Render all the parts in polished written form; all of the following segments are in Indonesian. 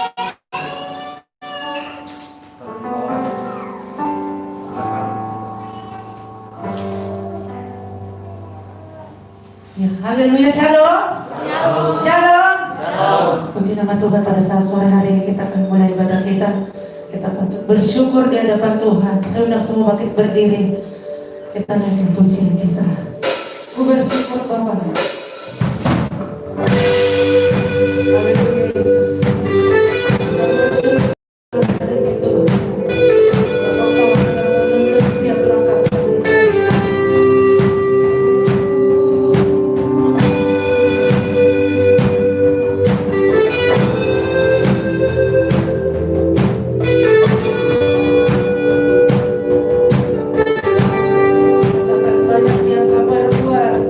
Ya, haleluya, shalom. Shalom. Puji nama Tuhan, pada saat sore hari ini kita akan mulai ibadah kita. Kita patut bersyukur di hadapan Tuhan. Saya undang semua bangkit berdiri. Kita naikkan pujian kita. Ku bersyukur Bapak. Haleluya Yesus. Banyak yang kabar buat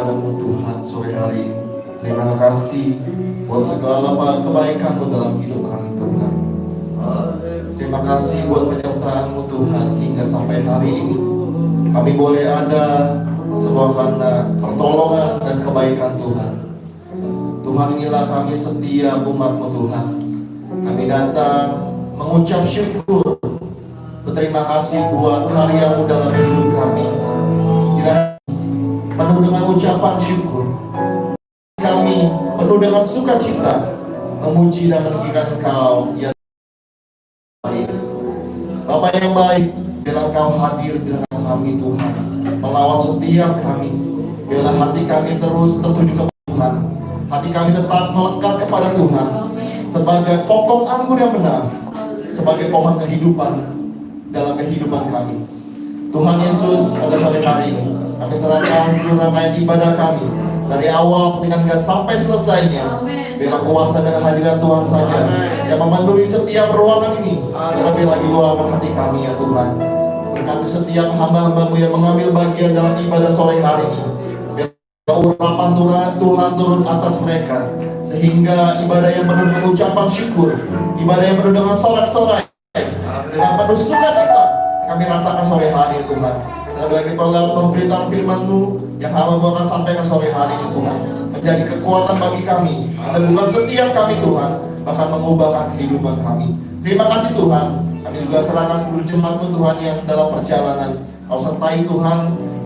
kepadamu Tuhan sore hari ini. Terima kasih buat segala kebaikan-Mu dalam hidup kami Tuhan. Terima kasih buat penyertaan-Mu Tuhan hingga sampai hari ini. Kami boleh ada semua karena pertolongan dan kebaikan Tuhan. Tuhan, inilah kami setiap umat-Mu Tuhan. Kami datang mengucap syukur, berterima kasih buat karya-Mu dalam hidup kami. Penuh dengan ucapan syukur, kami penuh dengan sukacita memuji dan meninggikan Engkau ya baik. Bapak yang baik, bila Engkau hadir di dalam kami Tuhan, melawat setiap kami. Bila hati kami terus tertuju ke Tuhan, hati kami tetap melekat kepada Tuhan sebagai pokok anggur yang benar, sebagai pohon kehidupan dalam kehidupan kami. Tuhan Yesus, pada sore hari ini kami serahkan seluruh rangkaian ibadah kami dari awal hingga sampai selesainya. Biarlah kuasa dan hadirat Tuhan saja yang memenuhi setiap ruangan ini, terlebih lagi ruangan hati kami ya Tuhan. Berkati setiap hamba-hamba-Mu yang mengambil bagian dalam ibadah sore hari ini. Biarlah urapan Tuhan turun atas mereka, sehingga ibadah yang penuh dengan ucapan syukur, ibadah yang penuh dengan sorak-sorai, dengan penuh sukacita kami rasakan sore hari Tuhan. Terlebih lagi pemberitaan firman-Mu yang hamba-Mu akan sampaikan sore hari ini Tuhan, menjadi kekuatan bagi kami, dan bukan setiap kami Tuhan, bahkan mengubahkan kehidupan kami. Terima kasih Tuhan. Kami juga serahkan seluruh jemaat-Mu Tuhan yang dalam perjalanan. Kau sertai Tuhan,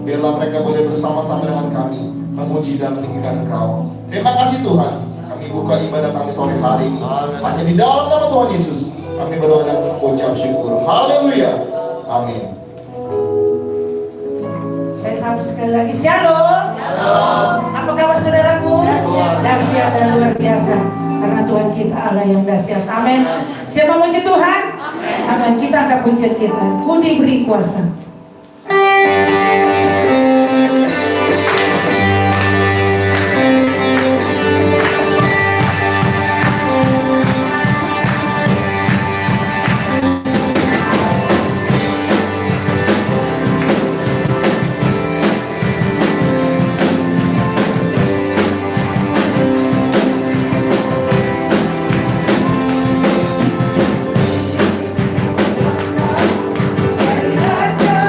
biarlah mereka boleh bersama-sama dengan kami memuji dan meninggikan Engkau. Terima kasih Tuhan. Kami buka ibadah kami sore hari ini hanya di dalam nama Tuhan Yesus. Kami berdoa dan mengucap syukur. Haleluya. Amin. Saya sambut sekali lagi. Shalom. Shalom. Apa kabar saudaraku? Dahsyat dan luar biasa. Karena Tuhan kita Allah yang dahsyat. Amin. Siapa memuji Tuhan? Amin. Kita angkat pujian kita. Ku diberi kuasa. Raja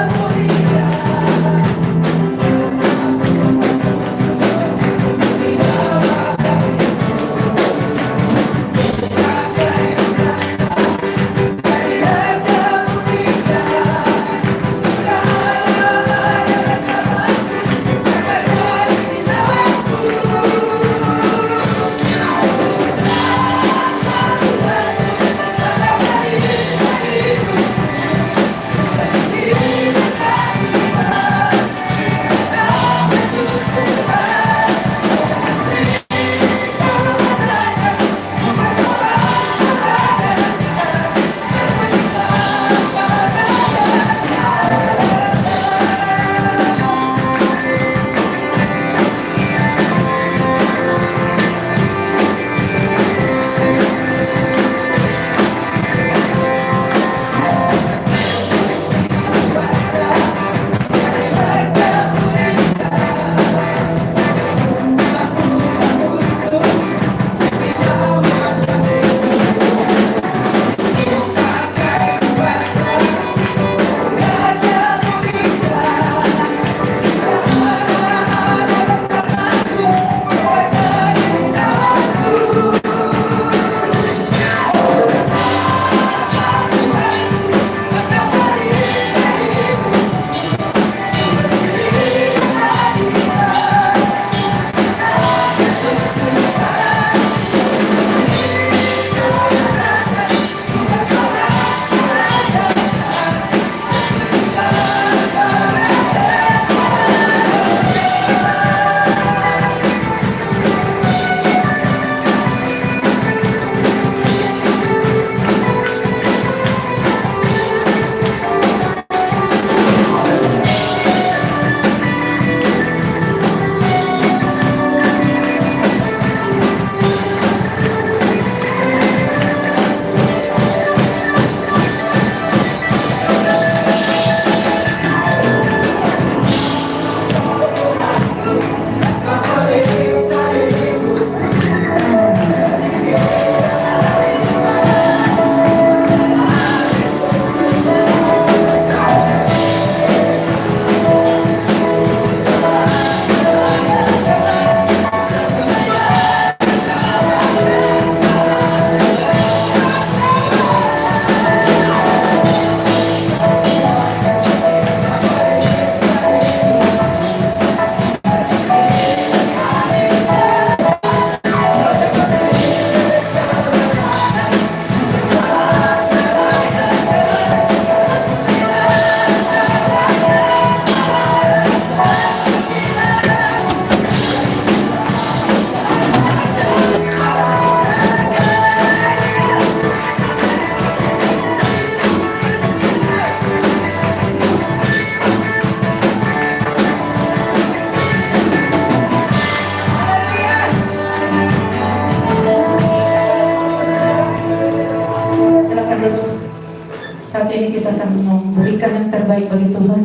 berikan yang terbaik bagi Tuhan.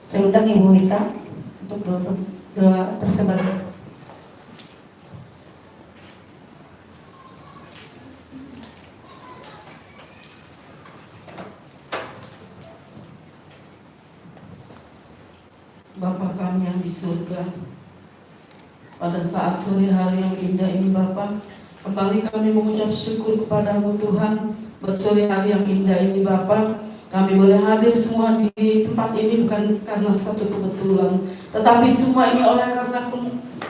Saya undang Ibu Wita untuk doa persembahan. Bapa kami yang di surga, pada saat sore hari yang indah ini Bapa, kembali kami mengucap syukur kepadamu Tuhan. Sore hari yang indah ini Bapa, kami boleh hadir semua di tempat ini bukan karena satu kebetulan, tetapi semua ini oleh karena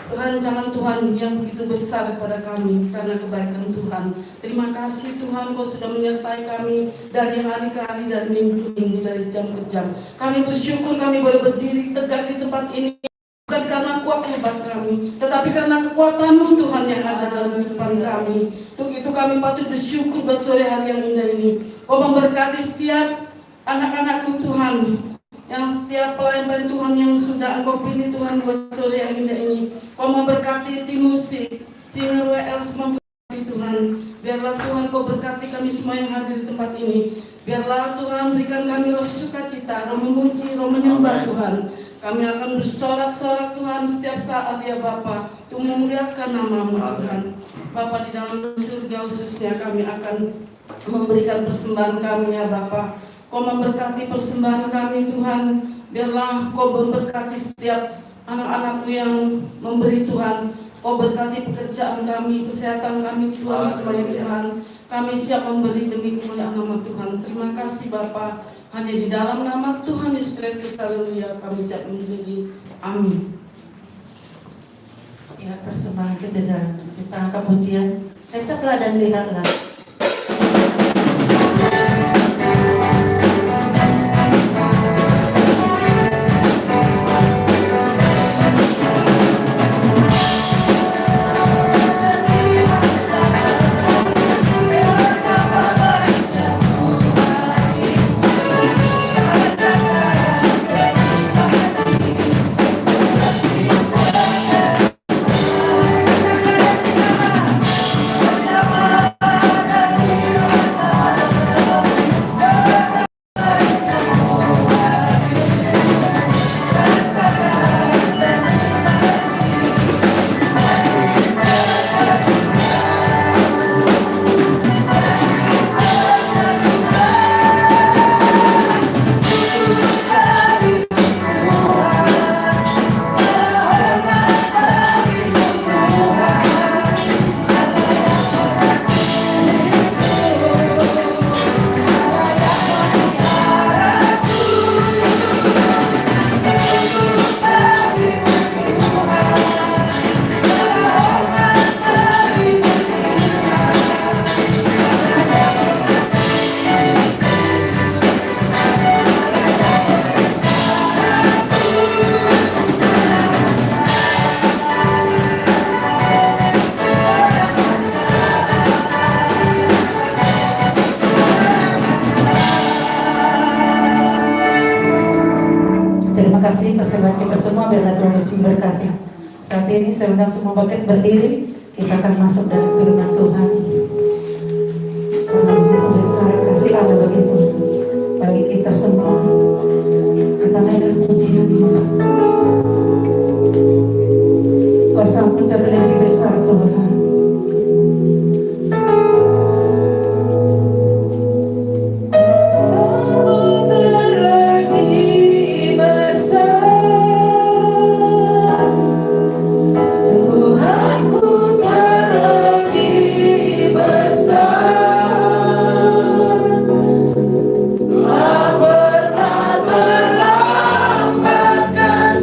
rancangan Tuhan yang begitu besar kepada kami, karena kebaikan Tuhan. Terima kasih Tuhan, Kau sudah menyertai kami dari hari ke hari, dari minggu ke minggu, dari jam ke jam. Kami bersyukur kami boleh berdiri tegak di tempat ini, bukan karena kuat hebat kami, tetapi karena kekuatan-Mu Tuhan yang ada dalam kehidupan kami. Untuk itu kami patut bersyukur buat sore hari yang indah ini. Kau memberkati setiap anak-anak-Mu Tuhan, yang setiap pelayan Tuhan yang sudah Engkau pilih Tuhan buat sore yang indah ini. Kau memberkati tim musik, singer WL semua Tuhan. Biarlah Tuhan Kau berkati kami semua yang hadir di tempat ini. Biarlah Tuhan berikan kami roh sukacita, roh memuji, roh menyembah Tuhan. Kami akan bersorak-sorak Tuhan setiap saat ya Bapa, untuk memuliakan nama-Mu Tuhan. Bapa di dalam surga khususnya kami akan memberikan persembahan kami ya Bapa. Kau memberkati persembahan kami Tuhan. Biarlah Kau memberkati setiap anak-anak-Mu yang memberi Tuhan. Kau berkati pekerjaan kami, kesehatan kami Tuhan semuanya Tuhan. Kami siap memberi demi kemuliaan nama Tuhan. Terima kasih Bapa. Hanya di dalam nama Tuhan Yesus Kristus, haleluya, kami siap memberi. Amin. Ya, persembahan kita angkat pujian. Kecaplah dan lihatlah. kasih persembahan kita semua, biarlah Tuhan Yesus memberkati. Saat ini saya undang semua bakat berdiri, kita akan masuk dalam firman Tuhan. Karena begitu besar kasih Allah bagi kita semua. Kita naikkan pujian kuasa-Mu terlebih besar Tuhan. Tak pernah terlambat kasih.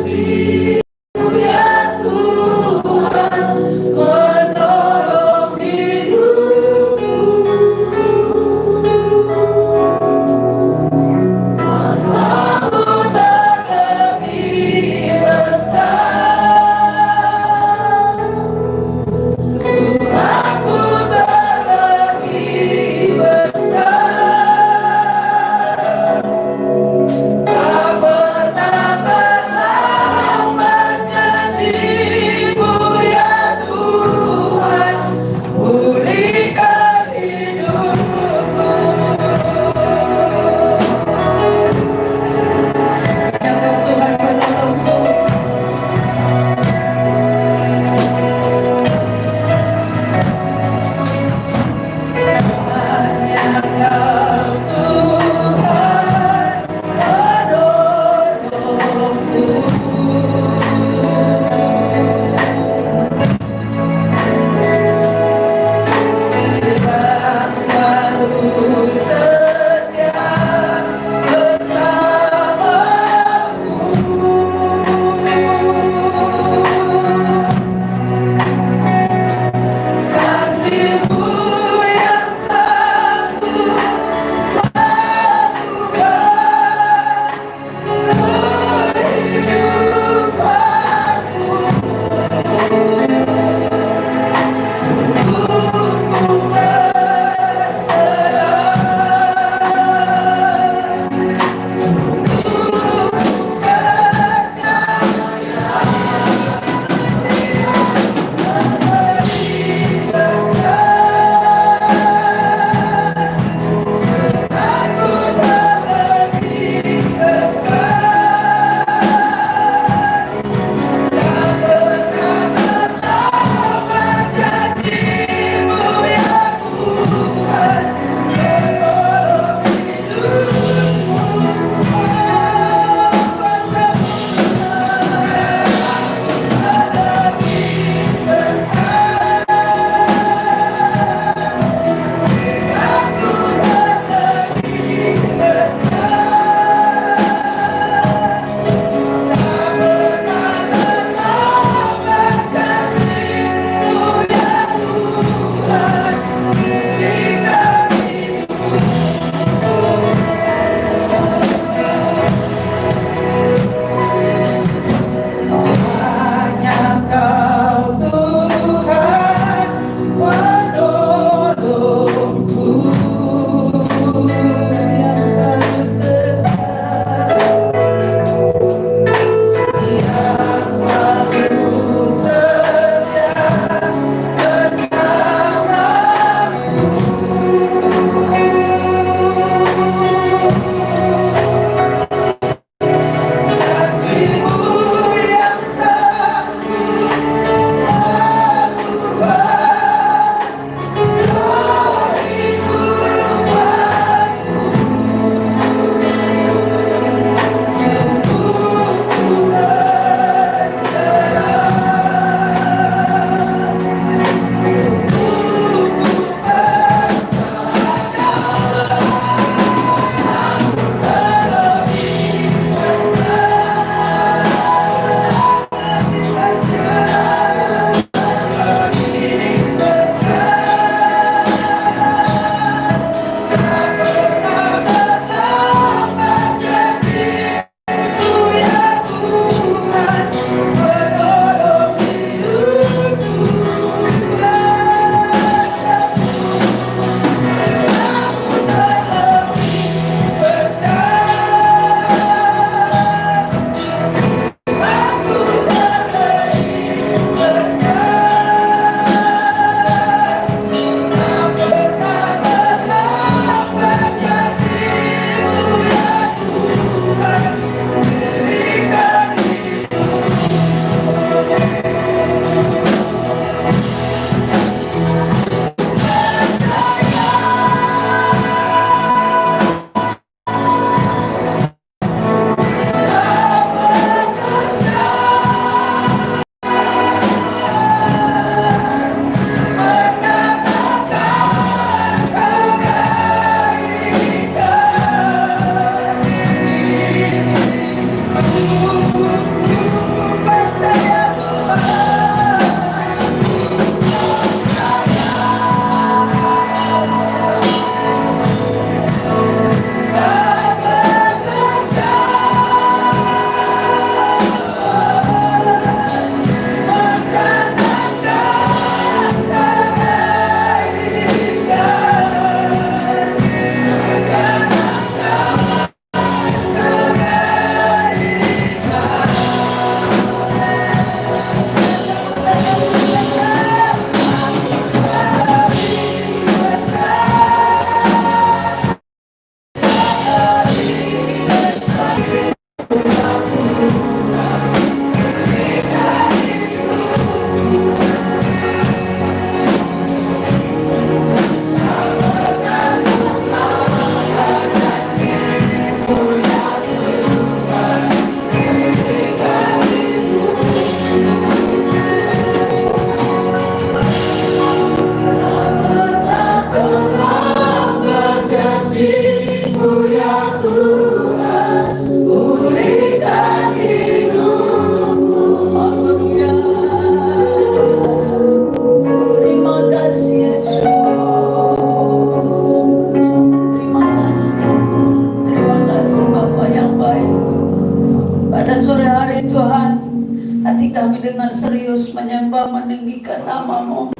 hati kami dengan serius menyembah meninggikan nama-Mu.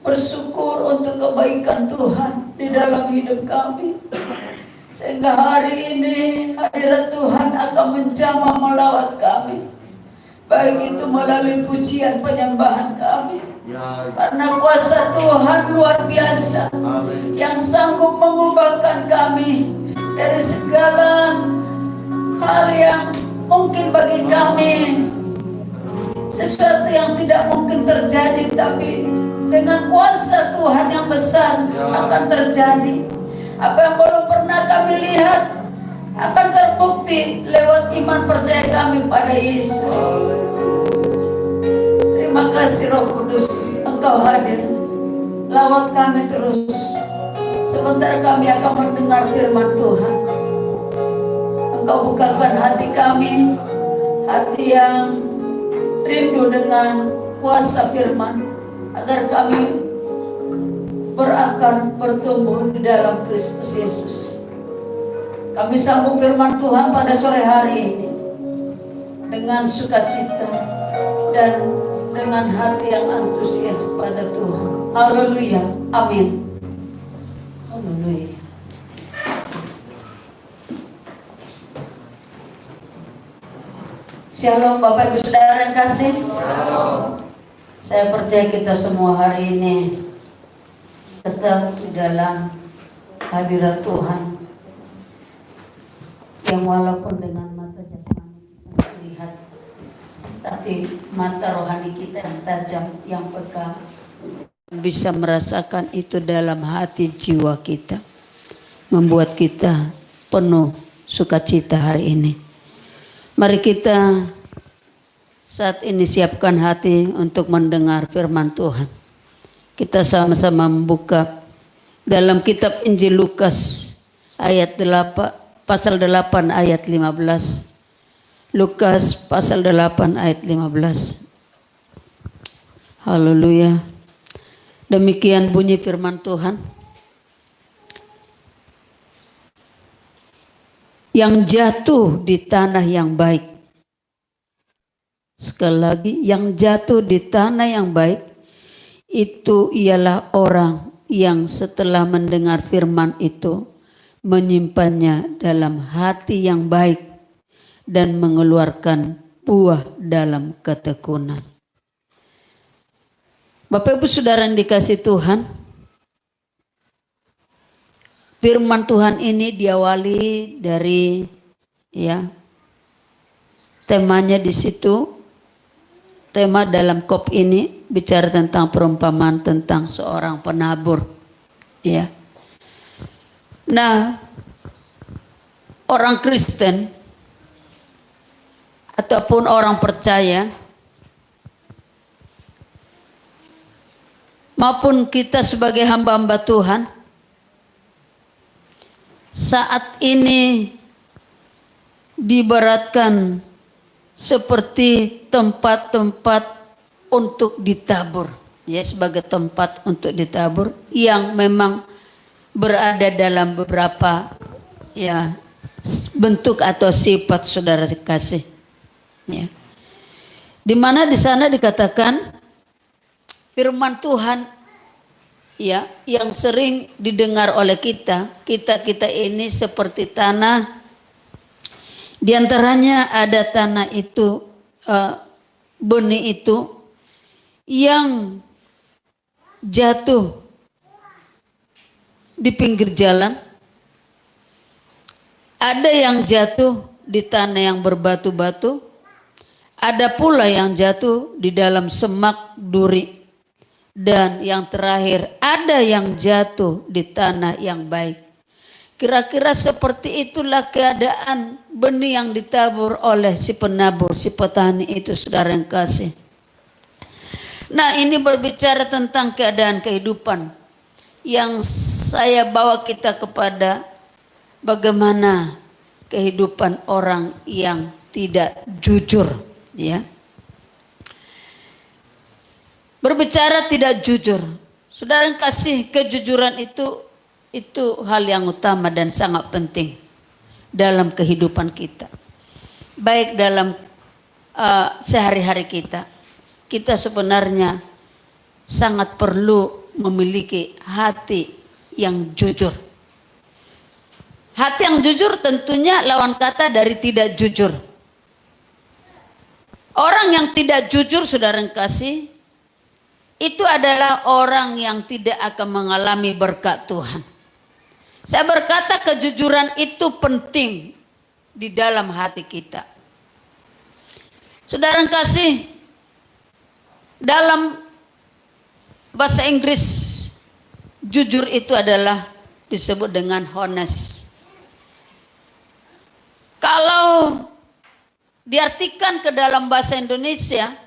Bersyukur untuk kebaikan Tuhan di dalam hidup kami. Sehingga hari ini hadirat Tuhan akan menjamah melawat kami. Baik itu melalui pujian penyembahan kami. Karena kuasa Tuhan luar biasa. Yang sanggup mengubahkan kami dari segala hal yang mungkin bagi kami sesuatu yang tidak mungkin terjadi, tapi dengan kuasa Tuhan yang besar akan terjadi. Apa yang belum pernah kami lihat akan terbukti lewat iman percaya kami pada Yesus. Terima kasih Roh Kudus, Engkau hadir. Lawat kami terus. Sebentar kami akan mendengar firman Tuhan. Engkau bukakan hati kami, hati yang rindu dengan kuasa firman, agar kami berakar, bertumbuh di dalam Kristus Yesus. Kami sambung firman Tuhan pada sore hari ini dengan sukacita dan dengan hati yang antusias pada Tuhan. Haleluya, amin. Haleluya. Shalom Bapak Ibu Saudara yang kasih. Saya percaya kita semua hari ini tetap di dalam hadirat Tuhan, yang walaupun dengan mata jasmani kita melihat, tapi mata rohani kita yang tajam, yang peka, bisa merasakan itu dalam hati jiwa kita, membuat kita penuh sukacita hari ini. Mari kita saat ini siapkan hati untuk mendengar firman Tuhan. Kita sama-sama membuka dalam kitab Injil Lukas ayat 8, pasal 8 ayat 15. Lukas pasal 8 ayat 15. Haleluya. Demikian bunyi firman Tuhan. Yang jatuh di tanah yang baik. Sekali lagi, yang jatuh di tanah yang baik itu ialah orang yang setelah mendengar firman itu menyimpannya dalam hati yang baik dan mengeluarkan buah dalam ketekunan. Bapak Ibu Saudara yang dikasihi Tuhan, firman Tuhan ini diawali dari temanya di situ. Tema dalam kop ini bicara tentang perumpamaan tentang seorang penabur. Ya. Nah, orang Kristen ataupun orang percaya maupun kita sebagai hamba-hamba Tuhan saat ini diibaratkan seperti tempat-tempat untuk ditabur, ya, sebagai tempat untuk ditabur yang memang berada dalam beberapa bentuk atau sifat saudara kasih, ya. Di mana di sana dikatakan firman Tuhan, ya, yang sering didengar oleh kita ini seperti tanah. Di antaranya ada tanah itu, benih itu yang jatuh di pinggir jalan. Ada yang jatuh di tanah yang berbatu-batu. Ada pula yang jatuh di dalam semak duri. Dan yang terakhir, ada yang jatuh di tanah yang baik. Kira-kira seperti itulah keadaan benih yang ditabur oleh si penabur, si petani itu, saudara yang kasih. Nah, ini berbicara tentang keadaan kehidupan yang saya bawa kita kepada bagaimana kehidupan orang yang tidak jujur, ya. Berbicara tidak jujur, saudara yang kasih, kejujuran itu hal yang utama dan sangat penting dalam kehidupan kita. Baik dalam sehari-hari kita. Kita sebenarnya sangat perlu memiliki hati yang jujur. Hati yang jujur tentunya lawan kata dari tidak jujur. Orang yang tidak jujur, saudara yang kasih, itu adalah orang yang tidak akan mengalami berkat Tuhan. Saya berkata kejujuran itu penting di dalam hati kita. Saudara yang kasih, dalam bahasa Inggris jujur itu adalah disebut dengan honest. Kalau diartikan ke dalam bahasa Indonesia,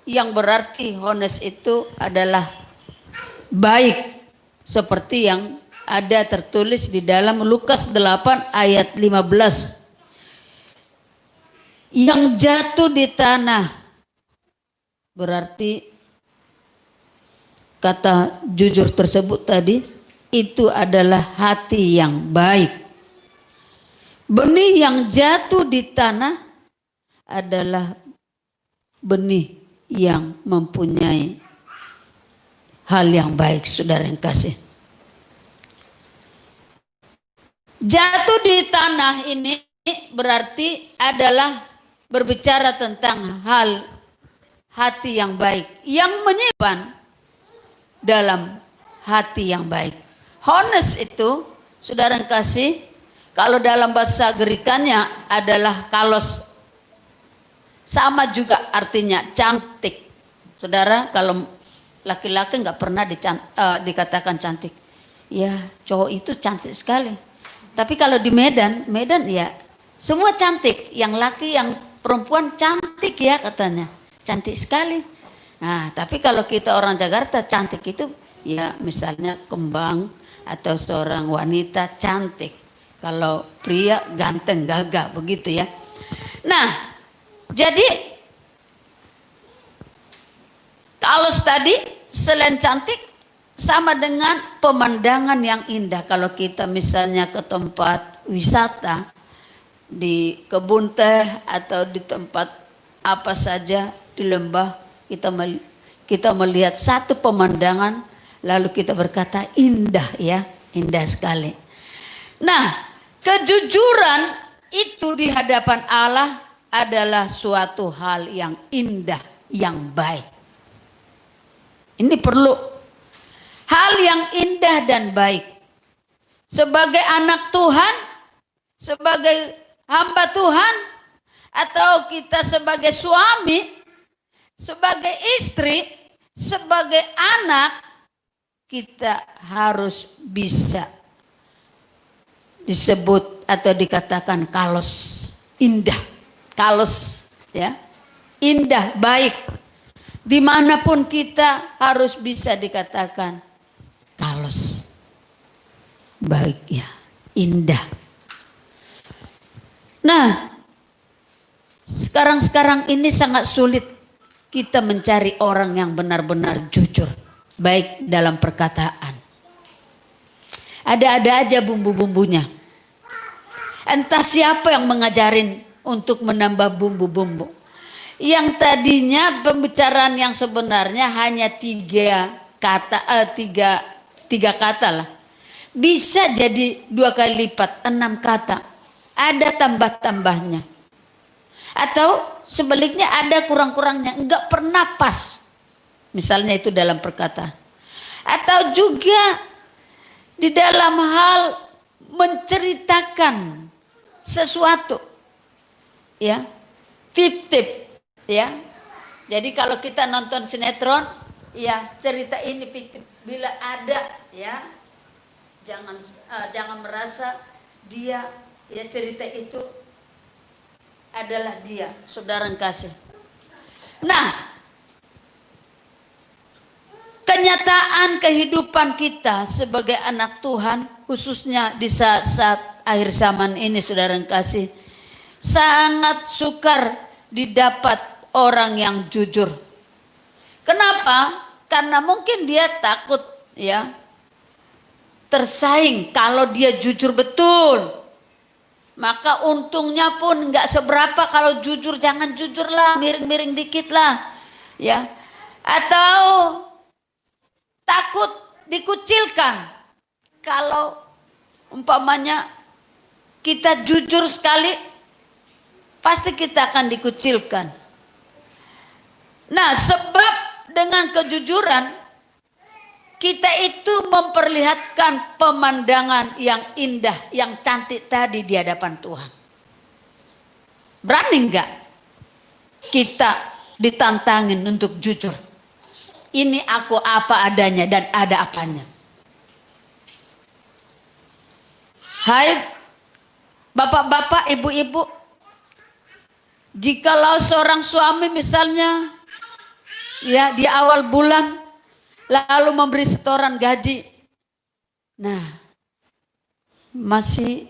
yang berarti honest itu adalah baik, seperti yang ada tertulis di dalam Lukas 8 ayat 15. Yang jatuh di tanah, berarti kata jujur tersebut tadi itu adalah hati yang baik. Benih yang jatuh di tanah adalah benih yang mempunyai hal yang baik, saudara yang kasih. Jatuh di tanah ini berarti adalah berbicara tentang hal hati yang baik, yang menyimpan dalam hati yang baik. Honest itu, saudara yang kasih, kalau dalam bahasa Gerikannya adalah kalos. Sama juga artinya cantik. Saudara, kalau laki-laki nggak pernah dikatakan cantik. Ya, cowok itu cantik sekali. Tapi kalau di Medan ya semua cantik. Yang laki, yang perempuan cantik ya katanya. Cantik sekali. Nah, tapi kalau kita orang Jakarta cantik itu ya misalnya kembang atau seorang wanita cantik. Kalau pria ganteng, gagah begitu ya. Nah, jadi kalau tadi selain cantik sama dengan pemandangan yang indah. Kalau kita misalnya ke tempat wisata di kebun teh atau di tempat apa saja di lembah, kita melihat satu pemandangan lalu kita berkata indah ya, indah sekali. Nah, kejujuran itu di hadapan Allah adalah suatu hal yang indah, yang baik. Ini perlu hal yang indah dan baik. Sebagai anak Tuhan, sebagai hamba Tuhan, atau kita sebagai suami, sebagai istri, sebagai anak, kita harus bisa disebut atau dikatakan kalos, indah, kalos, ya, indah, baik. Dimanapun kita harus bisa dikatakan kalos, baik ya, indah. Nah, sekarang ini sangat sulit kita mencari orang yang benar-benar jujur, baik dalam perkataan. Ada-ada aja bumbu-bumbunya. Entah siapa yang mengajarin untuk menambah bumbu-bumbu. Yang tadinya pembicaraan yang sebenarnya hanya tiga kata lah. Bisa jadi 2 kali lipat, 6 kata. Ada tambah-tambahnya. Atau sebaliknya ada kurang-kurangnya, enggak pernah pas. Misalnya itu dalam perkataan. Atau juga di dalam hal menceritakan sesuatu. Ya. Fiktif, ya. Jadi kalau kita nonton sinetron, ya cerita ini fiktif. Bila ada, ya, jangan merasa dia, ya cerita itu adalah dia, saudara yang kasih. Nah, kenyataan kehidupan kita sebagai anak Tuhan, khususnya di saat-saat akhir zaman ini, saudara yang kasih, sangat sukar didapat orang yang jujur. Kenapa? Karena mungkin dia takut ya tersaing kalau dia jujur betul. Maka untungnya pun nggak seberapa. Kalau jujur jangan jujur lah, miring-miring dikit lah, ya. Atau takut dikucilkan. Kalau umpamanya kita jujur sekali, pasti kita akan dikucilkan. Nah, sebab dengan kejujuran kita itu memperlihatkan pemandangan yang indah, yang cantik tadi di hadapan Tuhan. Berani enggak kita ditantangin untuk jujur? Ini aku apa adanya dan ada apanya. Hai bapak-bapak, ibu-ibu, jikalau seorang suami misalnya ya di awal bulan lalu memberi setoran gaji. Nah, masih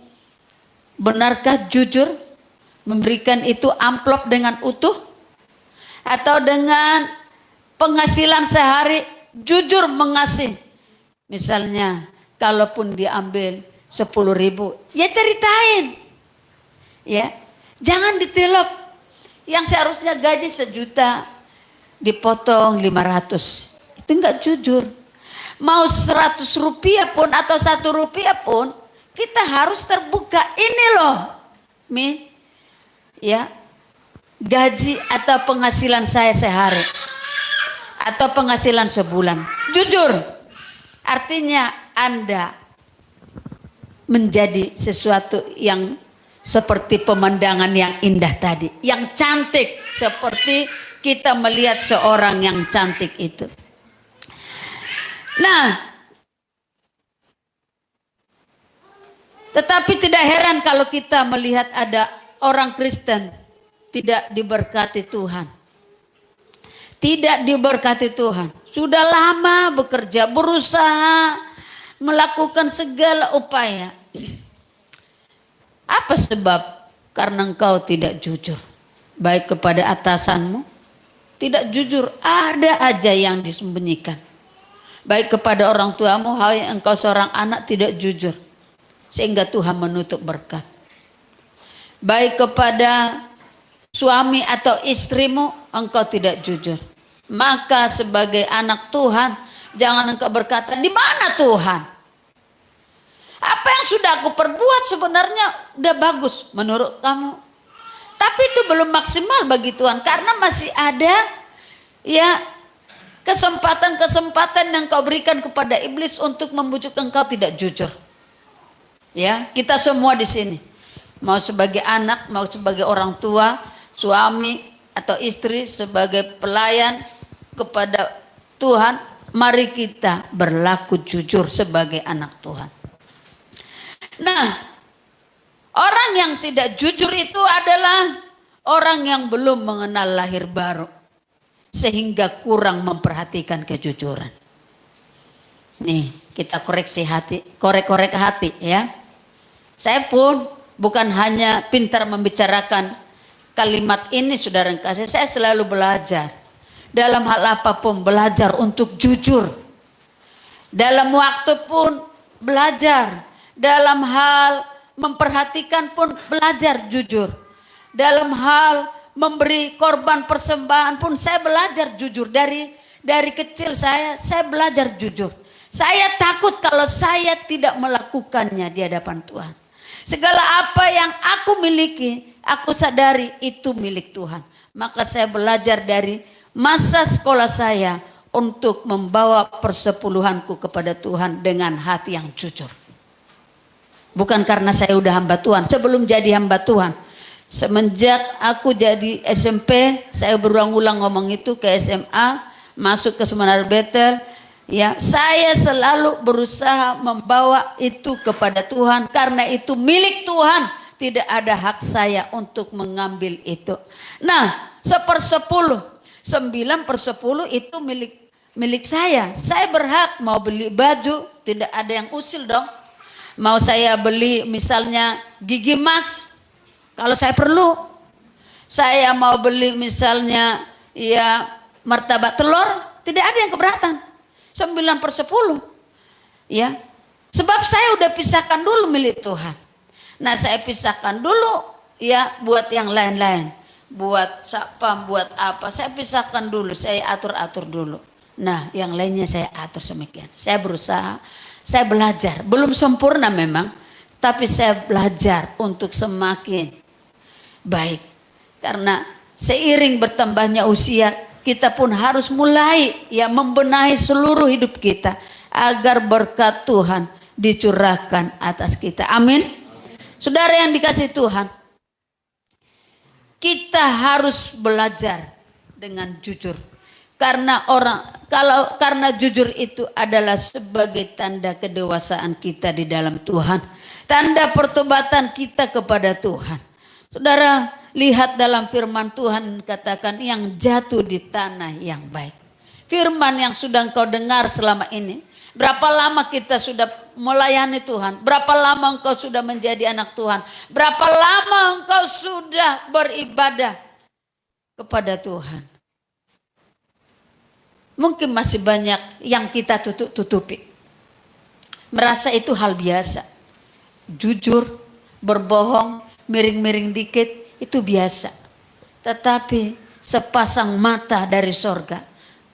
benarkah jujur memberikan itu amplop dengan utuh? Atau dengan penghasilan sehari jujur mengasih? Misalnya, kalaupun diambil 10.000, ya ceritain. Ya, jangan ditilep. Yang seharusnya gaji 1 juta dipotong 500. Itu enggak jujur. Mau 100 rupiah pun atau 1 rupiah pun kita harus terbuka. Ini loh ya, gaji atau penghasilan saya sehari atau penghasilan sebulan. Jujur. Artinya Anda menjadi sesuatu yang seperti pemandangan yang indah tadi, yang cantik, seperti kita melihat seorang yang cantik itu. Nah, tetapi tidak heran kalau kita melihat ada orang Kristen tidak diberkati Tuhan. Tidak diberkati Tuhan. Sudah lama bekerja, berusaha melakukan segala upaya. Apa sebab? Karena engkau tidak jujur. Baik kepada atasanmu, tidak jujur, ada aja yang disembunyikan. Baik kepada orang tuamu, hai engkau seorang anak tidak jujur, sehingga Tuhan menutup berkat. Baik kepada suami atau istrimu, engkau tidak jujur. Maka sebagai anak Tuhan, jangan engkau berkata, di mana Tuhan? Apa yang sudah aku perbuat sebenarnya udah bagus menurut kamu. Tapi itu belum maksimal bagi Tuhan, karena masih ada ya kesempatan-kesempatan yang kau berikan kepada iblis untuk membujuk engkau tidak jujur. Ya, kita semua di sini, mau sebagai anak, mau sebagai orang tua, suami atau istri, sebagai pelayan kepada Tuhan, mari kita berlaku jujur sebagai anak Tuhan. Nah, orang yang tidak jujur itu adalah orang yang belum mengenal lahir baru, sehingga kurang memperhatikan kejujuran. Nih, kita koreksi hati, korek-korek hati ya. Saya pun bukan hanya pintar membicarakan kalimat ini, saudara kasih, saya selalu belajar. Dalam hal apapun belajar untuk jujur. Dalam waktu pun belajar. Dalam hal memperhatikan pun belajar jujur. Dalam hal memberi korban persembahan pun saya belajar jujur. Dari kecil saya belajar jujur. Saya takut kalau saya tidak melakukannya di hadapan Tuhan. Segala apa yang aku miliki, aku sadari itu milik Tuhan. Maka saya belajar dari masa sekolah saya untuk membawa persepuluhanku kepada Tuhan dengan hati yang jujur. Bukan karena saya udah hamba Tuhan. Sebelum jadi hamba Tuhan, semenjak aku jadi SMP, saya berulang-ulang ngomong itu ke SMA, masuk ke Seminar Betel, ya, saya selalu berusaha membawa itu kepada Tuhan karena itu milik Tuhan. Tidak ada hak saya untuk mengambil itu. Nah, 1/10, 9/10 itu milik saya. Saya berhak mau beli baju, tidak ada yang usil dong. Mau saya beli misalnya gigi emas, kalau saya perlu. Saya mau beli misalnya ya martabak telur, tidak ada yang keberatan. 9/10. Ya. Sebab saya udah pisahkan dulu milik Tuhan. Nah, saya pisahkan dulu ya buat yang lain-lain. Buat sapam, buat apa, saya pisahkan dulu, saya atur-atur dulu. Nah, yang lainnya saya atur semikian. Saya berusaha, saya belajar. Belum sempurna memang, tapi saya belajar untuk semakin baik. Karena seiring bertambahnya usia, kita pun harus mulai ya membenahi seluruh hidup kita agar berkat Tuhan dicurahkan atas kita. Amin. Saudara yang dikasihi Tuhan, kita harus belajar dengan jujur. Karena jujur itu adalah sebagai tanda kedewasaan kita di dalam Tuhan, tanda pertobatan kita kepada Tuhan. Saudara, lihat dalam firman Tuhan katakan yang jatuh di tanah yang baik. Firman yang sudah engkau dengar selama ini. Berapa lama kita sudah melayani Tuhan? Berapa lama engkau sudah menjadi anak Tuhan? Berapa lama engkau sudah beribadah kepada Tuhan? Mungkin masih banyak yang kita tutupi. Merasa itu hal biasa. Jujur, berbohong, miring-miring dikit, itu biasa. Tetapi sepasang mata dari sorga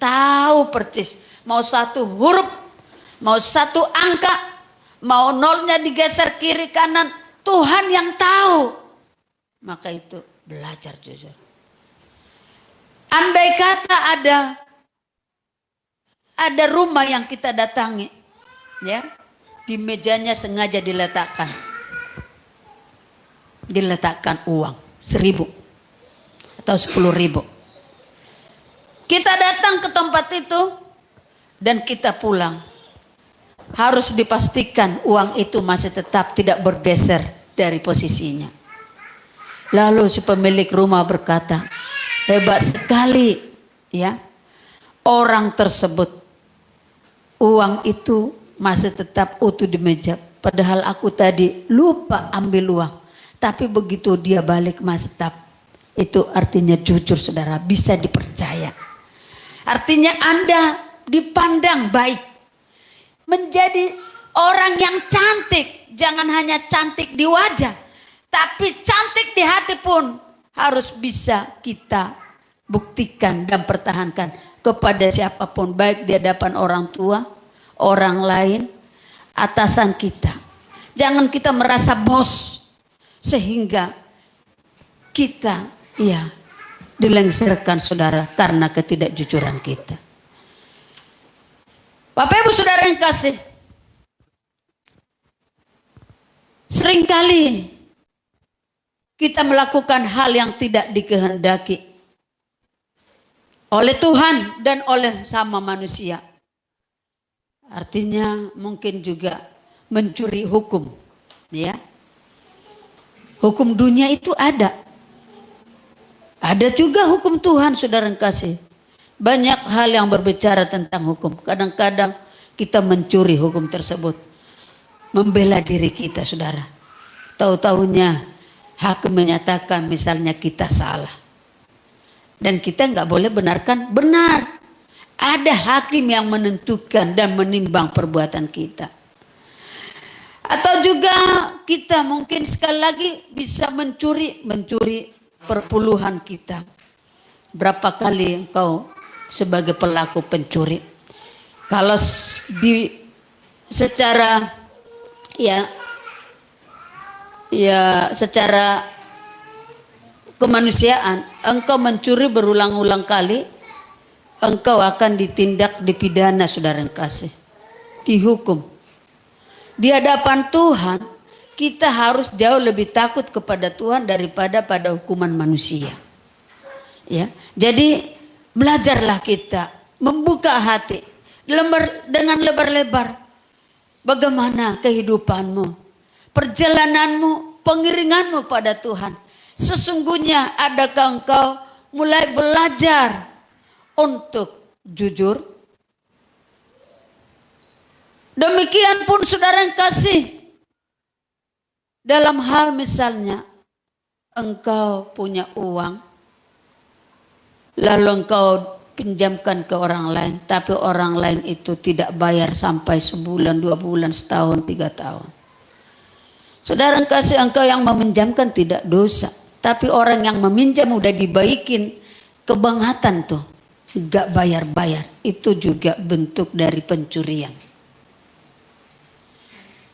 tahu persis, mau satu huruf, mau satu angka, mau nolnya digeser kiri kanan, Tuhan yang tahu. Maka itu belajar jujur. Andai kata ada rumah yang kita datangi, ya, di mejanya sengaja diletakkan uang 1.000 atau 10.000. Kita datang ke tempat itu dan kita pulang. Harus dipastikan uang itu masih tetap tidak bergeser dari posisinya. Lalu si pemilik rumah berkata, hebat sekali ya orang tersebut. Uang itu masih tetap utuh di meja. Padahal aku tadi lupa ambil uang. Tapi begitu dia balik masih tetap. Itu artinya jujur saudara, bisa dipercaya. Artinya Anda dipandang baik. Menjadi orang yang cantik, jangan hanya cantik di wajah, tapi cantik di hati pun harus bisa kita buktikan dan pertahankan kepada siapapun, baik di hadapan orang tua, orang lain, atasan kita. Jangan kita merasa bos sehingga kita ya dilengsarkan saudara karena ketidakjujuran kita. Bapak Ibu Saudara yang kasih, seringkali kita melakukan hal yang tidak dikehendaki oleh Tuhan dan oleh sama manusia. Artinya mungkin juga mencuri hukum, ya. Hukum dunia itu ada. Ada juga hukum Tuhan, saudara yang kasih. Banyak hal yang berbicara tentang hukum. Kadang-kadang kita mencuri hukum tersebut. Membela diri kita, saudara. Tahu-tahunya hakim menyatakan misalnya kita salah. Dan kita nggak boleh benarkan benar. Ada hakim yang menentukan dan menimbang perbuatan kita. Atau juga kita mungkin sekali lagi bisa mencuri perpuluhan kita. Berapa kali engkau sebagai pelaku pencuri? Kalau secara secara kemanusiaan engkau mencuri berulang-ulang kali, engkau akan ditindak, dipidana, saudara yang kasih, dihukum. Di hadapan Tuhan kita harus jauh lebih takut kepada Tuhan daripada pada hukuman manusia. Ya, jadi belajarlah kita membuka hati dengan lebar-lebar. Bagaimana kehidupanmu, perjalananmu, pengiringanmu pada Tuhan. Sesungguhnya adakah engkau mulai belajar untuk jujur? Demikian pun saudara yang kasih, dalam hal misalnya engkau punya uang, lalu engkau pinjamkan ke orang lain, tapi orang lain itu tidak bayar sampai sebulan, 2 bulan, setahun, 3 tahun. Saudara yang kasih, engkau yang meminjamkan tidak dosa. Tapi orang yang meminjam udah dibaikin, kebangetan tuh. Gak bayar-bayar. Itu juga bentuk dari pencurian.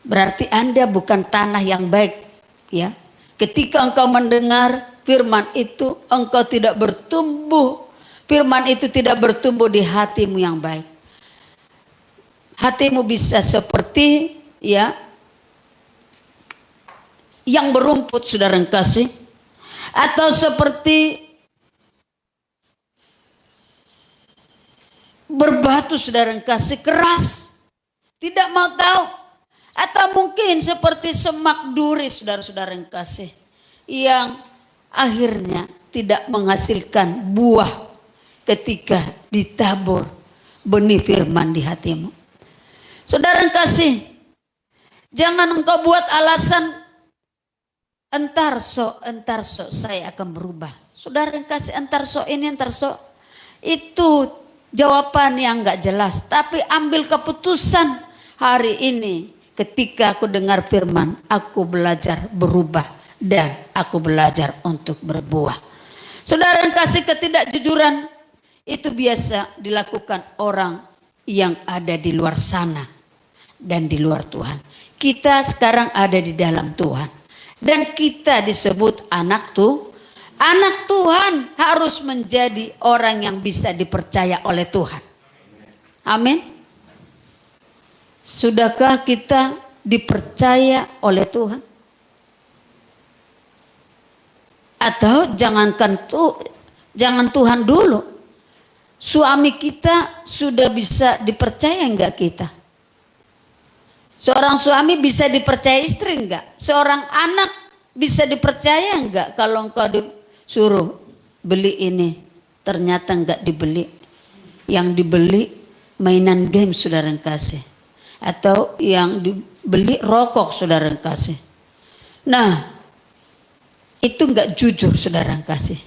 Berarti Anda bukan tanah yang baik. Ya. Ketika engkau mendengar firman itu, engkau tidak bertumbuh. Firman itu tidak bertumbuh di hatimu yang baik. Hatimu bisa seperti ya yang berumput, saudara yang kasih, atau seperti berbatu, saudara yang kasih, keras, tidak mau tahu, atau mungkin seperti semak duri, saudara-saudara yang kasih, yang akhirnya tidak menghasilkan buah ketika ditabur benih firman di hatimu. Saudara yang kasih, jangan engkau buat alasan entar so saya akan berubah. Saudara yang kasih, entar so ini, entar so itu jawaban yang enggak jelas. Tapi ambil keputusan hari ini, ketika aku dengar firman, aku belajar berubah dan aku belajar untuk berbuah. Saudara yang kasih, ketidakjujuran itu biasa dilakukan orang yang ada di luar sana dan di luar Tuhan. Kita sekarang ada di dalam Tuhan. Dan kita disebut anak Tuhan harus menjadi orang yang bisa dipercaya oleh Tuhan. Amin. Sudahkah kita dipercaya oleh Tuhan? Atau jangan Tuhan dulu. Suami kita sudah bisa dipercaya enggak kita? Seorang suami bisa dipercaya istri enggak? Seorang anak bisa dipercaya enggak kalau engkau disuruh beli ini, ternyata enggak dibeli. Yang dibeli mainan game, saudara yang kasih. Atau yang dibeli rokok, saudara yang kasih. Nah, itu enggak jujur, saudara yang kasih.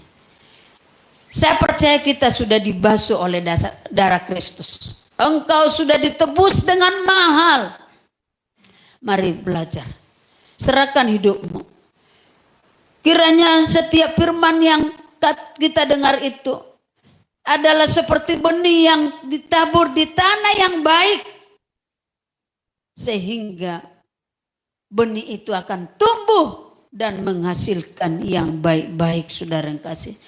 Saya percaya kita sudah dibasuh oleh darah Kristus. Engkau sudah ditebus dengan mahal. Mari belajar. Serahkan hidupmu. Kiranya setiap firman yang kita dengar itu adalah seperti benih yang ditabur di tanah yang baik. Sehingga benih itu akan tumbuh dan menghasilkan yang baik-baik, saudara yang kasih.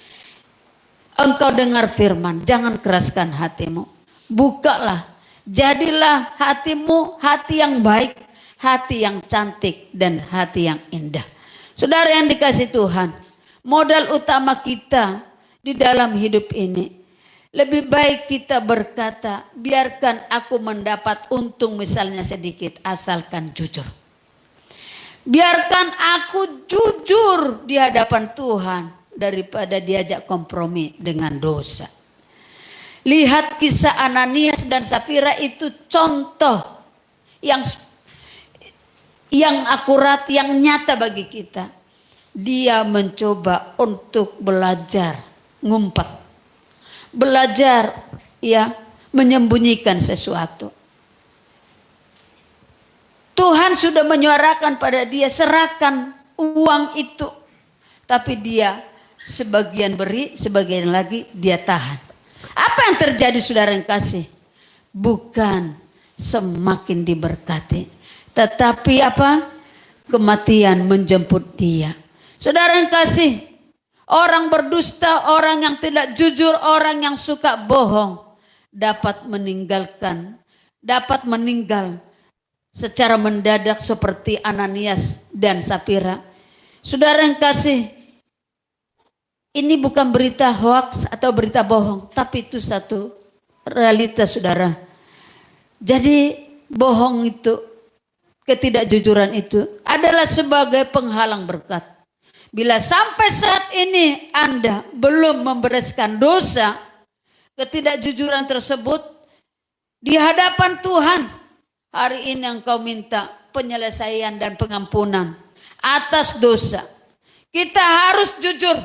Engkau dengar firman, jangan keraskan hatimu. Bukalah, jadilah hatimu hati yang baik, hati yang cantik, dan hati yang indah. Saudara yang dikasih Tuhan, modal utama kita di dalam hidup ini, lebih baik kita berkata, biarkan aku mendapat untung misalnya sedikit, asalkan jujur. Biarkan aku jujur di hadapan Tuhan, daripada diajak kompromi dengan dosa. Lihat kisah Ananias dan Safira, itu contoh yang akurat, yang nyata bagi kita. Dia mencoba untuk belajar ngumpet, belajar ya menyembunyikan sesuatu. Tuhan sudah menyuarakan pada dia, serahkan uang itu, tapi dia sebagian beri, sebagian lagi dia tahan. Apa yang terjadi, saudara yang kasih? Bukan semakin diberkati, tetapi apa? Kematian menjemput dia. Saudara yang kasih, orang berdusta, orang yang tidak jujur, orang yang suka bohong dapat meninggal secara mendadak seperti Ananias dan Safira. Saudara yang kasih, ini bukan berita hoax atau berita bohong, tapi itu satu realitas, saudara. Jadi bohong itu, ketidakjujuran itu adalah sebagai penghalang berkat. Bila sampai saat ini Anda belum membereskan dosa, ketidakjujuran tersebut di hadapan Tuhan, hari ini engkau minta penyelesaian dan pengampunan atas dosa. Kita harus jujur.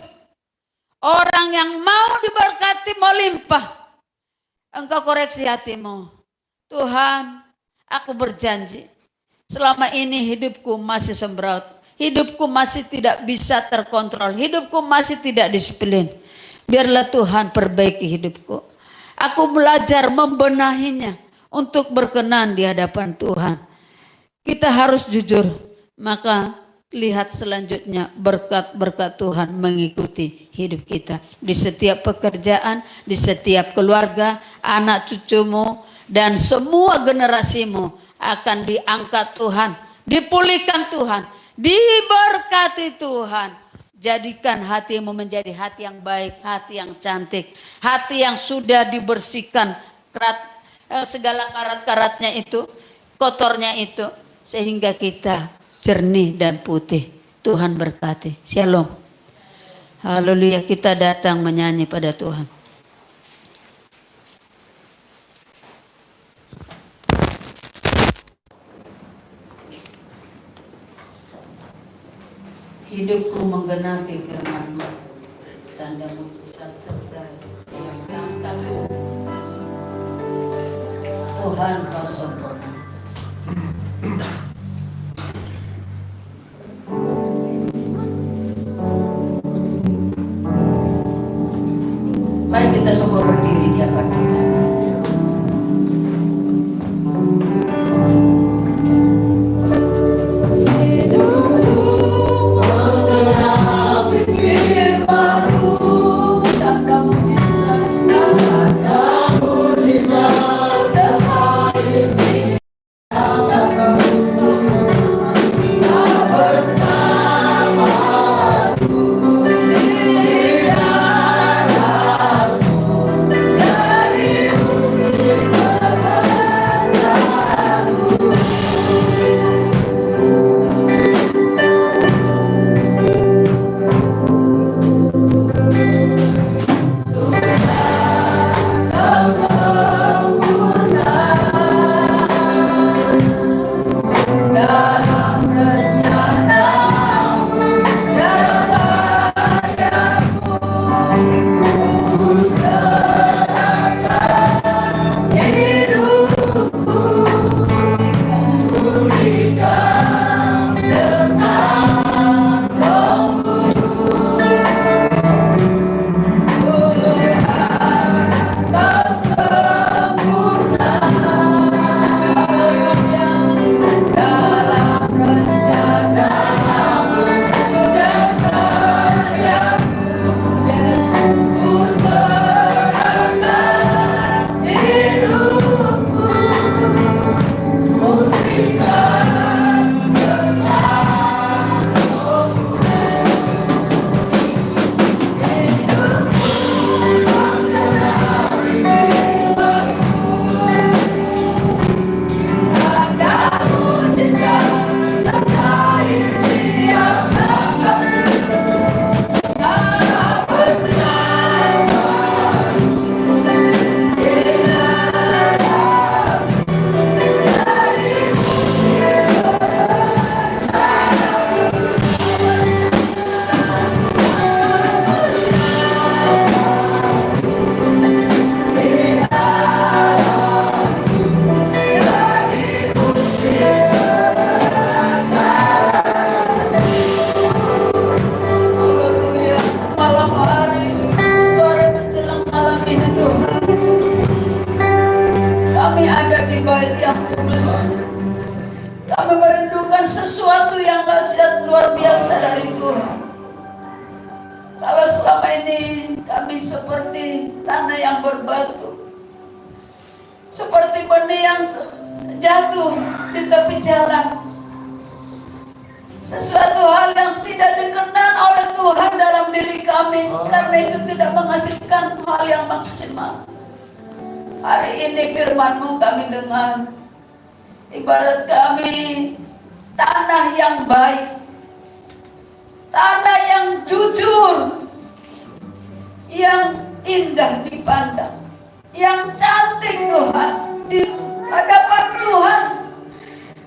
Orang yang mau diberkati mau limpah. Engkau koreksi hatimu. Tuhan, aku berjanji, Selama ini hidupku masih sembraut. Hidupku masih tidak bisa terkontrol. Hidupku masih tidak disiplin. Biarlah Tuhan perbaiki hidupku. Aku belajar membenahinya untuk berkenan di hadapan Tuhan. Kita harus jujur. Maka lihat selanjutnya berkat-berkat Tuhan mengikuti hidup kita. Di setiap pekerjaan, di setiap keluarga, anak cucumu, dan semua generasimu akan diangkat Tuhan, dipulihkan Tuhan, diberkati Tuhan. Jadikan hatimu menjadi hati yang baik, hati yang cantik, hati yang sudah dibersihkan segala karat-karatnya itu, kotornya itu, sehingga kita jernih dan putih. Tuhan berkati. Shalom. Haleluya, kita datang menyanyi pada Tuhan. Hidupku menggenapi firman-Mu, tanda mujizat serta yang diangkat Tuhan Kau sempurna. Mari kita semua berdiri di hadapan Tuhan. Ibarat kami tanah yang baik, tanah yang jujur, yang indah dipandang, yang cantik Tuhan, di hadapan Tuhan,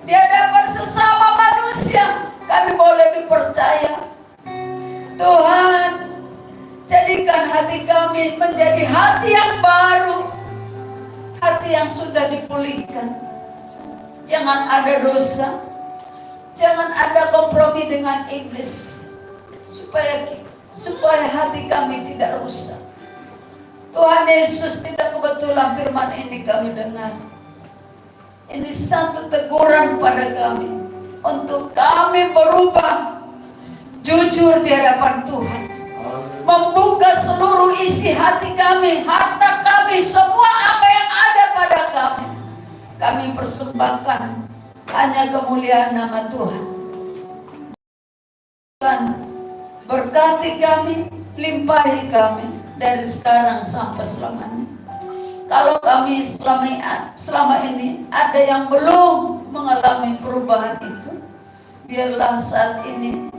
di hadapan sesama manusia, kami boleh dipercaya. Tuhan, jadikan hati kami menjadi hati yang baru, hati yang sudah dipulihkan. Jangan ada dosa, Jangan ada kompromi dengan iblis, supaya hati kami tidak rusak. Tuhan Yesus, tidak kebetulan firman ini kami dengar. Ini satu teguran pada kami untuk kami berubah, jujur di hadapan Tuhan, membuka seluruh isi hati kami, harta kami, semua apa yang ada pada kami persembahkan hanya kemuliaan nama Tuhan. Tuhan, berkati kami, limpahi kami dari sekarang sampai selamanya. Kalau kami selama ini ada yang belum mengalami perubahan itu, biarlah saat ini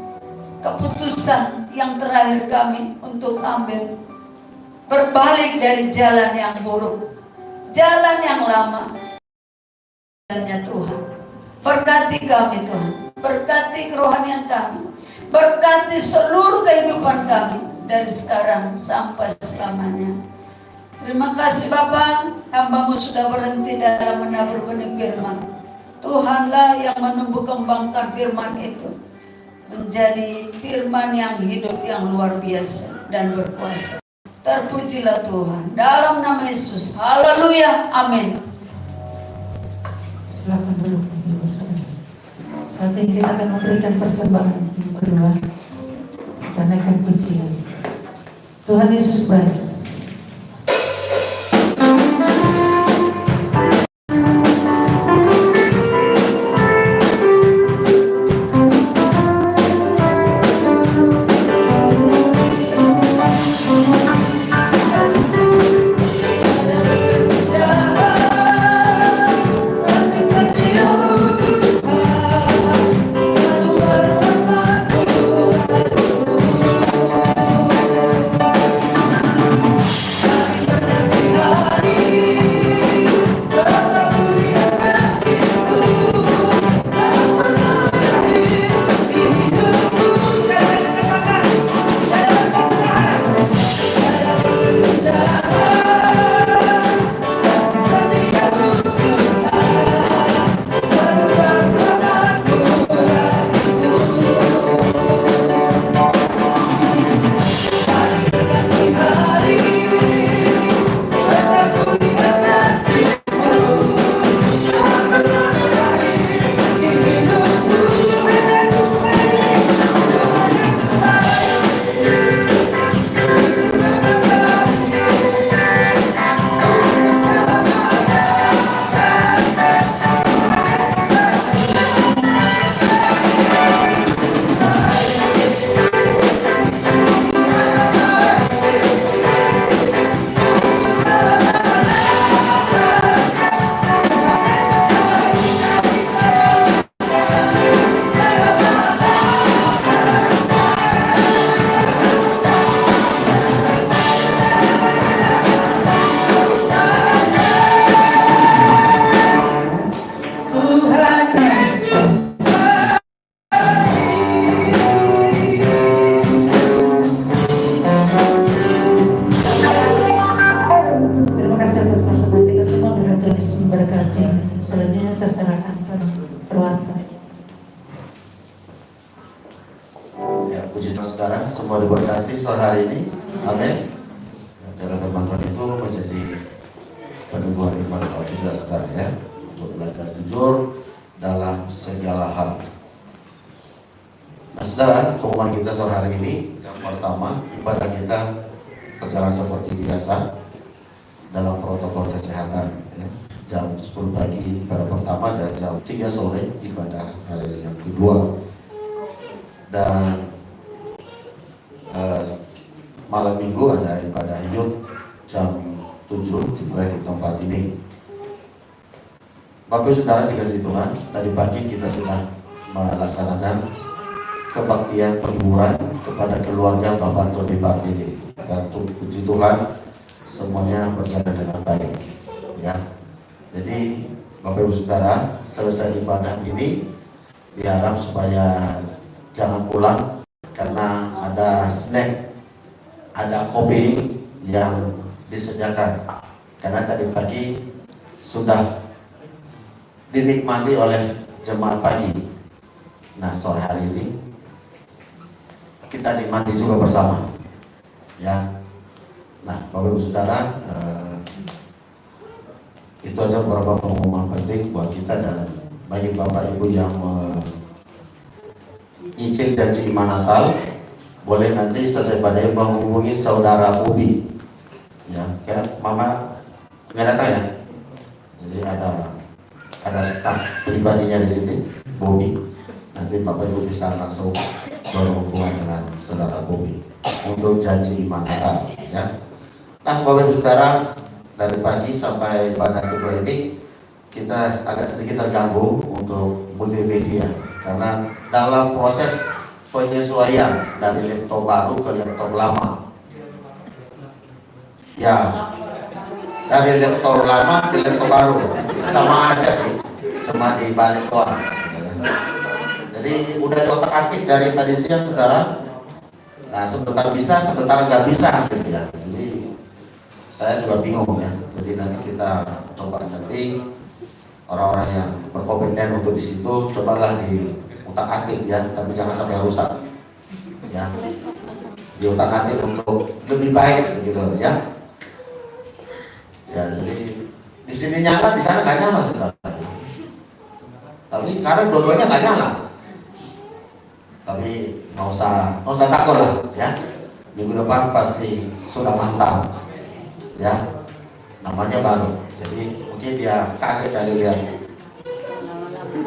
keputusan yang terakhir kami untuk ambil, berbalik dari jalan yang buruk, jalan yang lama. Jalannya Tuhan, berkati kami Tuhan, berkati kerohanian kami, berkati seluruh kehidupan kami dari sekarang sampai selamanya. Terima kasih Bapa, hamba-Mu sudah berhenti dalam menabur benih firman. Tuhanlah yang menumbuh kembangkan firman itu menjadi firman yang hidup, yang luar biasa dan berkuasa. Terpujilah Tuhan, dalam nama Yesus. Haleluya, amin. Silakan dulu Ibu Saudara. Saat ini kita akan memberikan persembahan yang kedua, kita naikkan pujian. Tuhan Yesus baik. Semua diberkati sore hari ini, amin. Dalam firman Tuhan itu menjadi peneguhan iman kita saudara ya, untuk belajar jujur dalam segala hal. Nah saudara, pengumuman kita sore hari ini yang pertama, ibadah kita berjalan seperti biasa dalam protokol kesehatan ya. Jam 10 pagi pada pertama dan jam 3 sore ibadah yang kedua. Dan malam minggu ada ibadah Yud jam 7 dimulai di tempat ini. Bapak Saudara dikasih Tuhan, tadi pagi kita sudah melaksanakan kebaktian penghiburan kepada keluarga Bapak Tony Partini. Dan puji Tuhan semuanya berjalan dengan baik ya. Jadi Bapak Ibu Saudara, selesai ibadah ini diharap supaya jangan pulang karena ada snack, ada kopi yang disediakan. Karena tadi pagi sudah dinikmati oleh jemaat pagi Nah, sore hari ini kita nikmati juga bersama, ya. Nah, Bapak Ibu Saudara, itu aja beberapa pengumuman penting buat kita dan bagi Bapak Ibu yang menyicil janji iman Natal, boleh nanti selesai pada Ibu menghubungi saudara Bobi, ya. Karena Mama nggak datang ya, jadi ada staf pribadinya di sini, Bobi. Nanti Bapak Ibu bisa langsung berhubungan dengan saudara Bobi untuk janji iman Natal, ya. Nah, Bapak Ibu Saudara, dari pagi sampai pada kedua ini kita agak sedikit terganggu untuk multimedia karena dalam proses penyesuaian dari laptop baru ke laptop lama. Ya, dari laptop lama ke laptop baru sama aja, cuma dibalik doang. Jadi udah diotak-atik dari tadi siang, saudara. Nah, sebentar bisa, sebentar nggak bisa, gitu ya. Jadi saya juga bingung ya. Jadi nanti kita coba nanti orang-orang yang berkompeten untuk di situ cobalah diutak-atik ya, tapi jangan sampai rusak. Ya, diutak-atik untuk lebih baik, begitu ya. Ya, jadi di sini nyala, di sana nggak nyala, saudara. Tapi sekarang dua-duanya nggak nyala. Tapi nggak usah takut lah ya, minggu depan pasti sudah mantap ya, namanya baru, jadi mungkin dia kaget kali lihat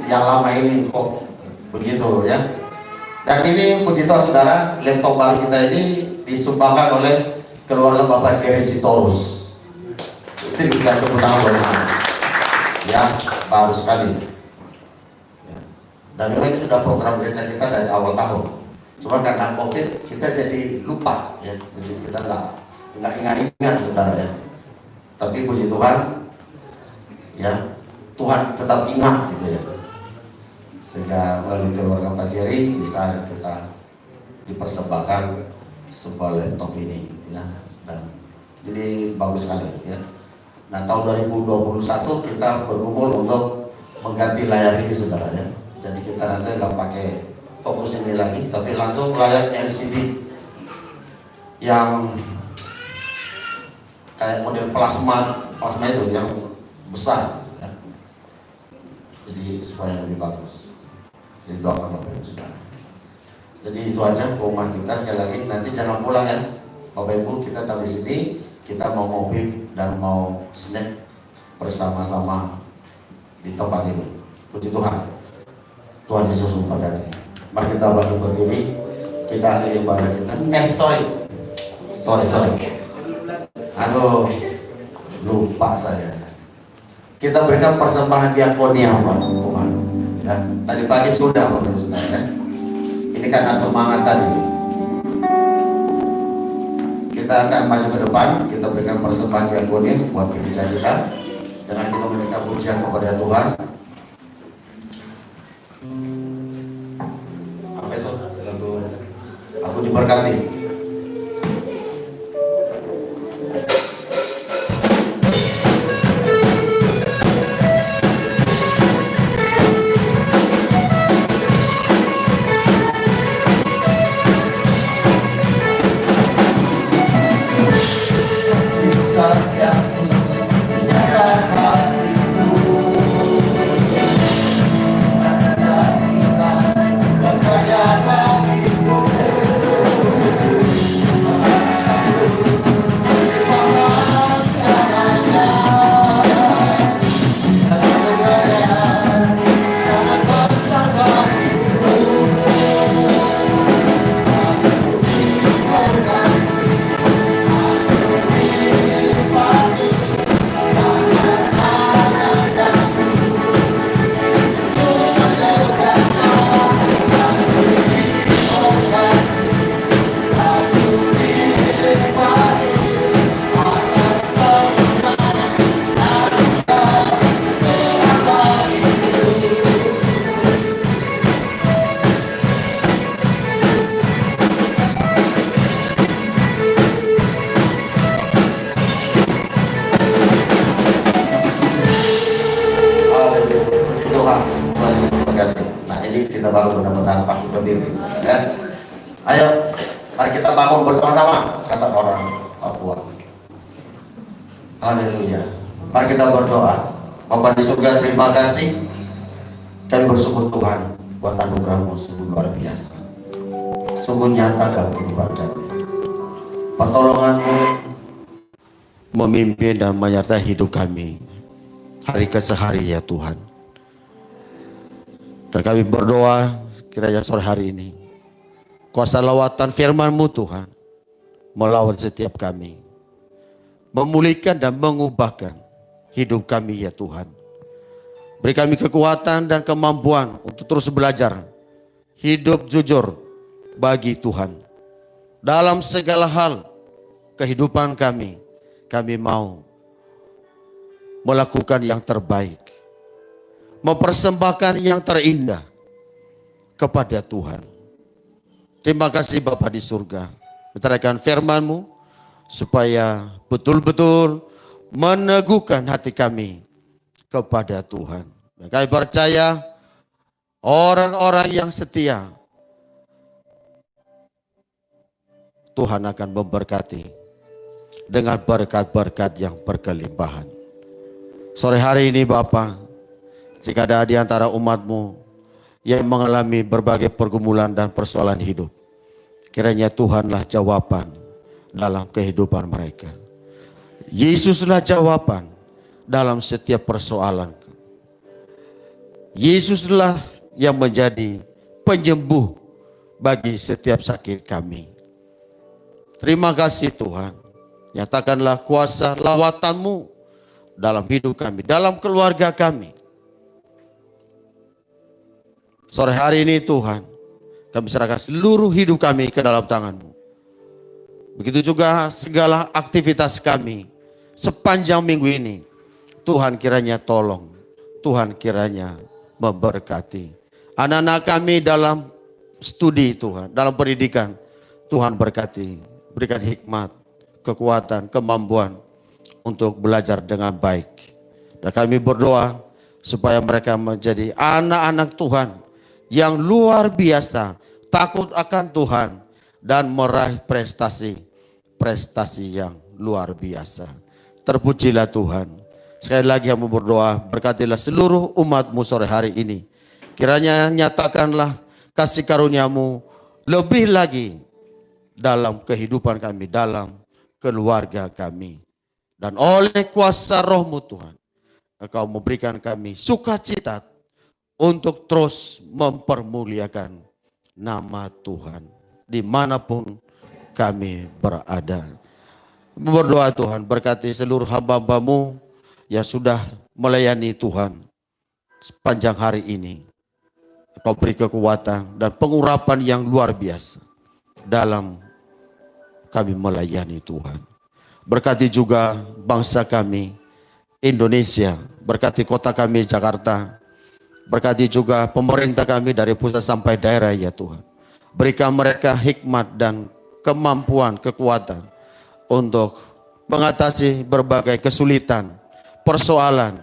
yang lama ini kok begitu ya. Dan ini puji Tuhan saudara, laptop baru kita ini disumbangkan oleh keluarga Bapak Jerry Sitorus. Itu kita tepuk tangan ya, baru sekali. Dan memang ini sudah program gereja kita dari awal tahun. Cuma karena COVID kita jadi lupa ya, jadi kita nggak ingat saudara ya. Tapi puji Tuhan, ya Tuhan tetap ingat gitu ya. Sehingga melalui keluarga Pak Jerry bisa kita dipersembahkan sebuah laptop ini ya. Dan ini bagus sekali ya. Nah, tahun 2021 kita berkumpul untuk mengganti layar ini saudara ya. Jadi kita nanti nggak pakai fokus ini lagi, tapi langsung layar LCD yang kayak model plasma itu yang besar ya. Jadi supaya lebih bagus. Jadi doakan Bapak Ibu Saudara. Jadi itu aja pengumuman kita. Sekali lagi nanti jangan pulang ya Bapak Ibu, kita tahu di sini kita mau ngopi dan mau snack bersama-sama di tempat ini. Puji Tuhan. Tuhan Yesus memberkati. Mari kita bangkit berdiri, kita akhiri ibadah kita. Sorry. Aduh, lupa saya. Kita berikan persembahan diakonia buat Tuhan. Ya, tadi pagi sudah, Bapak Saudara. Ya. Ini karena semangat tadi. Kita akan maju ke depan. Kita berikan persembahan diakonia buat gereja kita. Dengan kita memberikan pujian kepada Tuhan. Aku diberkati. Saya Ya. Ayo, mari kita bangun bersama-sama, kata orang Papua. Haleluya. Mari kita berdoa. Bapa di surga, terima kasih. Kami bersyukur Tuhan buat anugerah-Mu sungguh luar biasa. Sungguh nyata dalam kehidupan kami. Pertolongan-Mu memimpin dan menyertai hidup kami hari ke sehari ya Tuhan. Dan kami berdoa kiranya sore hari ini kuasa lawatan firman-Mu Tuhan melawan setiap kami, memulihkan dan mengubahkan hidup kami ya Tuhan. Beri kami kekuatan dan kemampuan untuk terus belajar hidup jujur bagi Tuhan. Dalam segala hal kehidupan kami mau melakukan yang terbaik, mempersembahkan yang terindah kepada Tuhan. Terima kasih Bapa di surga, meteraikan firman-Mu supaya betul-betul meneguhkan hati kami kepada Tuhan. Dan kami percaya orang-orang yang setia Tuhan akan memberkati dengan berkat-berkat yang berkelimpahan. Sore hari ini Bapa, jika ada di antara umat-Mu yang mengalami berbagai pergumulan dan persoalan hidup, kiranya Tuhanlah jawaban dalam kehidupan mereka. Yesuslah jawaban dalam setiap persoalan. Yesuslah yang menjadi penyembuh bagi setiap sakit kami. Terima kasih Tuhan. Nyatakanlah kuasa lawatan-Mu dalam hidup kami, dalam keluarga kami. Sore hari ini Tuhan, kami serahkan seluruh hidup kami ke dalam tangan-Mu. Begitu juga segala aktivitas kami sepanjang minggu ini. Tuhan kiranya tolong, Tuhan kiranya memberkati. Anak-anak kami dalam studi Tuhan, dalam pendidikan, Tuhan berkati. Berikan hikmat, kekuatan, kemampuan untuk belajar dengan baik. Dan kami berdoa supaya mereka menjadi anak-anak Tuhan yang luar biasa, takut akan Tuhan dan meraih prestasi yang luar biasa. Terpujilah Tuhan. Sekali lagi kami berdoa, berkatilah seluruh umat-Mu sore hari ini. Kiranya nyatakanlah kasih karunia-Mu lebih lagi dalam kehidupan kami, dalam keluarga kami. Dan oleh kuasa Roh-Mu Tuhan, Engkau memberikan kami sukacita untuk terus mempermuliakan nama Tuhan dimanapun kami berada. Berdoa Tuhan, berkati seluruh hamba-Hamba-Mu yang sudah melayani Tuhan sepanjang hari ini. Engkau beri kekuatan dan pengurapan yang luar biasa dalam kami melayani Tuhan. Berkati juga bangsa kami Indonesia, berkati kota kami Jakarta, berkati juga pemerintah kami dari pusat sampai daerah ya Tuhan. Berikan mereka hikmat dan kemampuan, kekuatan untuk mengatasi berbagai kesulitan, persoalan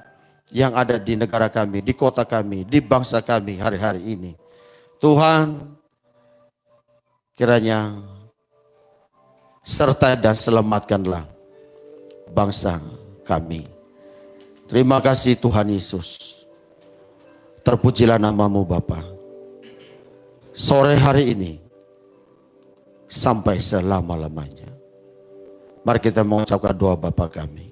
yang ada di negara kami, di kota kami, di bangsa kami hari-hari ini. Tuhan, kiranya sertai dan selamatkanlah bangsa kami. Terima kasih Tuhan Yesus. Terpujilah nama-Mu Bapa. Sore hari ini sampai selama-lamanya. Mari kita mengucapkan doa Bapa kami.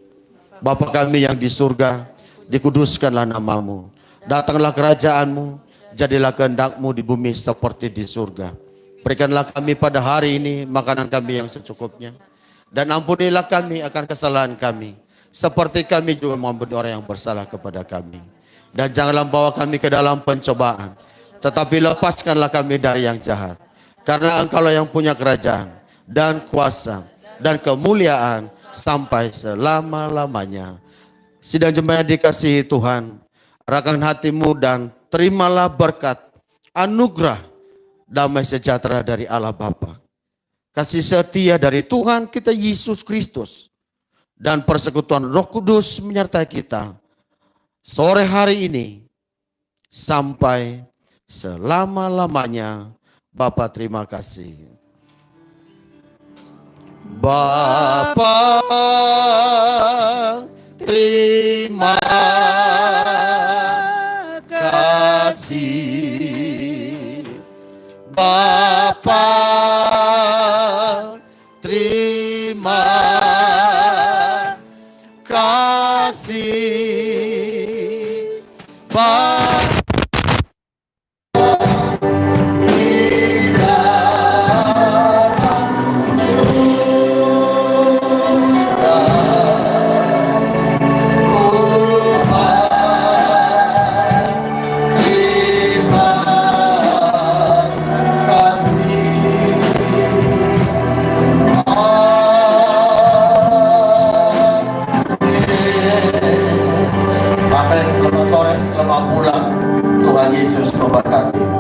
Bapa kami yang di surga, dikuduskanlah nama-Mu. Datanglah kerajaan-Mu, jadilah kehendak-Mu di bumi seperti di surga. Berikanlah kami pada hari ini makanan kami yang secukupnya. Dan ampunilah kami akan kesalahan kami, seperti kami juga mengampuni orang yang bersalah kepada kami. Dan janganlah bawa kami ke dalam pencobaan, tetapi lepaskanlah kami dari yang jahat. Karena Engkaulah yang punya kerajaan dan kuasa dan kemuliaan sampai selama-lamanya. Sidang jemaat dikasihi Tuhan, arahkan hatimu dan terimalah berkat, anugerah, damai sejahtera dari Allah Bapa, kasih setia dari Tuhan kita Yesus Kristus, dan persekutuan Roh Kudus menyertai kita sore hari ini sampai selama-lamanya. Bapa terima kasih. Bapa terima kasih. Bapa terima kasih. Bapa Amin. Selamat sore, selamat pulang. Tuhan Yesus memberkati.